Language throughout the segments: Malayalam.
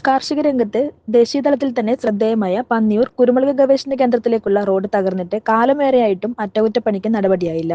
കാർഷിക രംഗത്ത് ദേശീയ തലത്തിൽ തന്നെ ശ്രദ്ധേയമായ പന്നിയൂർ കുരുമുളക് ഗവേഷണ കേന്ദ്രത്തിലേക്കുള്ള റോഡ് തകർന്നിട്ട് കാലമേറെയായിട്ടും അറ്റകുറ്റപ്പണിക്ക് നടപടിയായില്ല.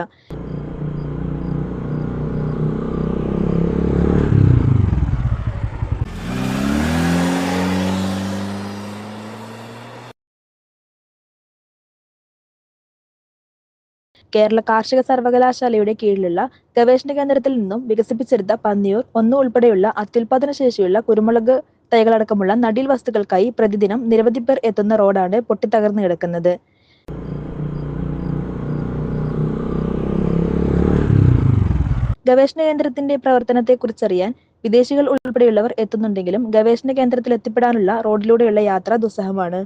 കേരള കാർഷിക സർവകലാശാലയുടെ കീഴിലുള്ള ഗവേഷണ കേന്ദ്രത്തിൽ നിന്നും വികസിപ്പിച്ചെടുത്ത പന്നിയൂർ 1 ഉൾപ്പെടെയുള്ള അത്യുൽപാദന ശേഷിയുള്ള കുരുമുളക് തൈകളടക്കമുള്ള നടീൽ വസ്തുക്കൾക്കായി പ്രതിദിനം നിരവധി പേർ എത്തുന്ന റോഡാണ് പൊട്ടിത്തകർന്നു കിടക്കുന്നത്. ഗവേഷണ കേന്ദ്രത്തിന്റെ പ്രവർത്തനത്തെക്കുറിച്ചറിയാൻ വിദേശികൾ ഉൾപ്പെടെയുള്ളവർ എത്തുന്നുണ്ടെങ്കിലും ഗവേഷണ കേന്ദ്രത്തിൽ എത്തിപ്പെടാനുള്ള റോഡിലൂടെയുള്ള യാത്ര ദുസ്സഹമാണ്.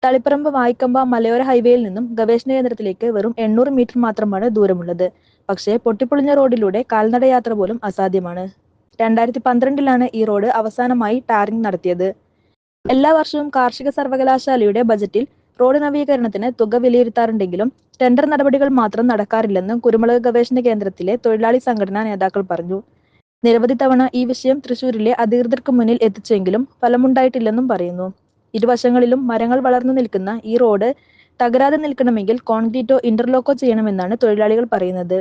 തളിപ്പറമ്പ് വായ്ക്കമ്പ മലയോര ഹൈവേയിൽ നിന്നും ഗവേഷണ കേന്ദ്രത്തിലേക്ക് വെറും 800 മീറ്റർ മാത്രമാണ് ദൂരമുള്ളത്. പക്ഷേ പൊട്ടിപ്പൊളിഞ്ഞ റോഡിലൂടെ കാൽനടയാത്ര പോലും അസാധ്യമാണ്. 2012-ലാണ് ഈ റോഡ് അവസാനമായി ടാറിംഗ് നടത്തിയത്. എല്ലാ വർഷവും കാർഷിക സർവകലാശാലയുടെ ബജറ്റിൽ റോഡ് നവീകരണത്തിന് തുക വിലയിരുത്താറുണ്ടെങ്കിലും ടെൻഡർ നടപടികൾ മാത്രം നടക്കാറില്ലെന്നും കുരുമുളക് ഗവേഷണ കേന്ദ്രത്തിലെ തൊഴിലാളി സംഘടനാ നേതാക്കൾ പറഞ്ഞു. നിരവധി തവണ ഈ വിഷയം തൃശൂരിലെ അധികൃതർക്ക് മുന്നിൽ എത്തിച്ചെങ്കിലും ഫലമുണ്ടായിട്ടില്ലെന്നും പറയുന്നു. ഇരുവശങ്ങളിലും മരങ്ങൾ വളർന്നു നിൽക്കുന്ന ഈ റോഡ് തകരാതെ നിൽക്കണമെങ്കിൽ കോൺക്രീറ്റോ ഇന്റർലോക്കോ ചെയ്യണമെന്നാണ് തൊഴിലാളികൾ പറയുന്നത്.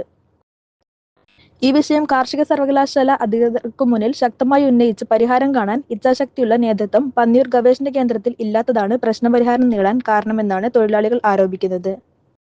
ഈ വിഷയം കാർഷിക സർവകലാശാല അധികൃതർക്കു മുന്നിൽ ശക്തമായി ഉന്നയിച്ച് പരിഹാരം കാണാൻ ഇച്ഛാശക്തിയുള്ള നേതൃത്വം പന്നിയൂർ ഗവേഷണ കേന്ദ്രത്തിൽ ഇല്ലാത്തതാണ് പ്രശ്നപരിഹാരം നീളാൻ കാരണമെന്നാണ് തൊഴിലാളികൾ ആരോപിക്കുന്നത്.